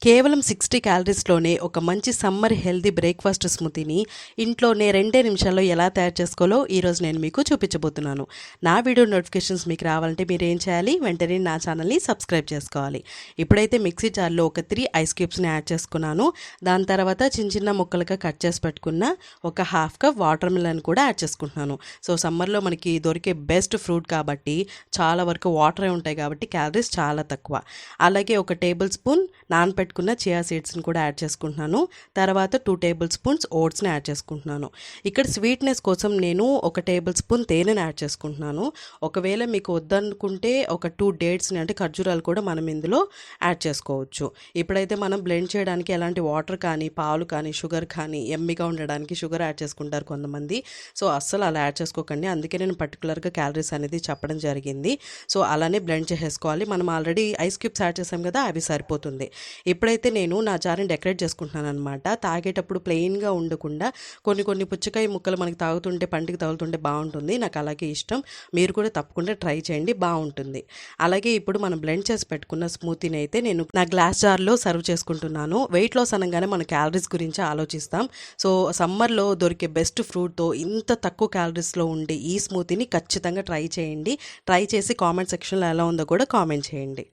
కేవలం 60 క్యాలరీస్‌లోనే ఒక మంచి సమ్మర్ హెల్తీ బ్రేక్‌ఫాస్ట్ స్మూతీని ఇంట్లోనే 2 నిమిషాల్లో ఎలా తయారు చేసుకోవాలో ఈరోజు నేను మీకు చూపించబోతున్నాను. నా వీడియో నోటిఫికేషన్స్ మీకు రావాలంటే మీరేం చేయాలి? వెంటనే నా ఛానల్‌ని సబ్స్క్రైబ్ చేసుకోవాలి. ఇప్పుడైతే మిక్సీ జార్‌లో ఒక 3 ఐస్ క్యూబ్స్‌ని యాడ్ చేసుకున్నాను. దాని తర్వాత చిన్న చిన్న ముక్కలుగా కట్ చేసి పెట్టుకున్న ఒక హాఫ్ కప్ వాటర్ మిలన్ కూడా యాడ్ చేసుకుంటున్నాను. సో సమ్మర్‌లో మనకి దొరికే బెస్ట్ ఫ్రూట్ కాబట్టి చాలా వరకు వాటరే ఉంటాయి కాబట్టి క్యాలరీస్ చాలా తక్కువ. అలాగే ఒక టేబుల్ స్పూన్ నానపెట్టుకున్న చియా సీడ్స్ని కూడా యాడ్ చేసుకుంటున్నాను. తర్వాత 2 టేబుల్ స్పూన్స్ ఓట్స్ని యాడ్ చేసుకుంటున్నాను. ఇక్కడ స్వీట్నెస్ కోసం నేను ఒక టేబుల్ స్పూన్ తేనెని యాడ్ చేసుకుంటున్నాను. ఒకవేళ మీకు వద్దనుకుంటే ఒక 2 డేట్స్ని అంటే ఖర్జూరాలు కూడా మనం ఇందులో యాడ్ చేసుకోవచ్చు. ఇప్పుడైతే మనం బ్లెండ్ చేయడానికి ఎలాంటి వాటర్ కానీ పాలు కానీ షుగర్ కానీ ఎమ్మిగా ఉండడానికి షుగర్ యాడ్ చేసుకుంటారు కొంతమంది. సో అస్సలు అలా యాడ్ చేసుకోకండి. అందుకే నేను పర్టికులర్గా క్యాలరీస్ అనేది చెప్పడం జరిగింది. సో అలానే బ్లెండ్ చేసేసుకోవాలి. మనం ఆల్రెడీ ఐస్ క్యూబ్స్ యాడ్ చేసాం కదా, అవి సరిపోతుంది. ఇప్పుడైతే నేను నా జార్ని డెకరేట్ చేసుకుంటున్నాను అనమాట. తాగేటప్పుడు ప్లెయిన్గా ఉండకుండా కొన్ని కొన్ని పుచ్చకాయ ముక్కలు మనకి తాగుతుంటే పంటికి తగులుతుంటే బాగుంటుంది. నాకు అలాగే ఇష్టం. మీరు కూడా తప్పకుండా ట్రై చేయండి, బాగుంటుంది. అలాగే ఇప్పుడు మనం బ్లెండ్ చేసి పెట్టుకున్న స్మూతీని అయితే నేను నా గ్లాస్ జార్లో సర్వ్ చేసుకుంటున్నాను. వెయిట్ లాస్ అనగానే మన క్యాలరీస్ గురించి ఆలోచిస్తాం. సో సమ్మర్లో దొరికే బెస్ట్ ఫ్రూట్తో ఇంత తక్కువ క్యాలరీస్లో ఉండే ఈ స్మూతీని ఖచ్చితంగా ట్రై చేయండి. ట్రై చేసి కామెంట్ సెక్షన్లో ఎలా ఉందో కూడా కామెంట్ చేయండి.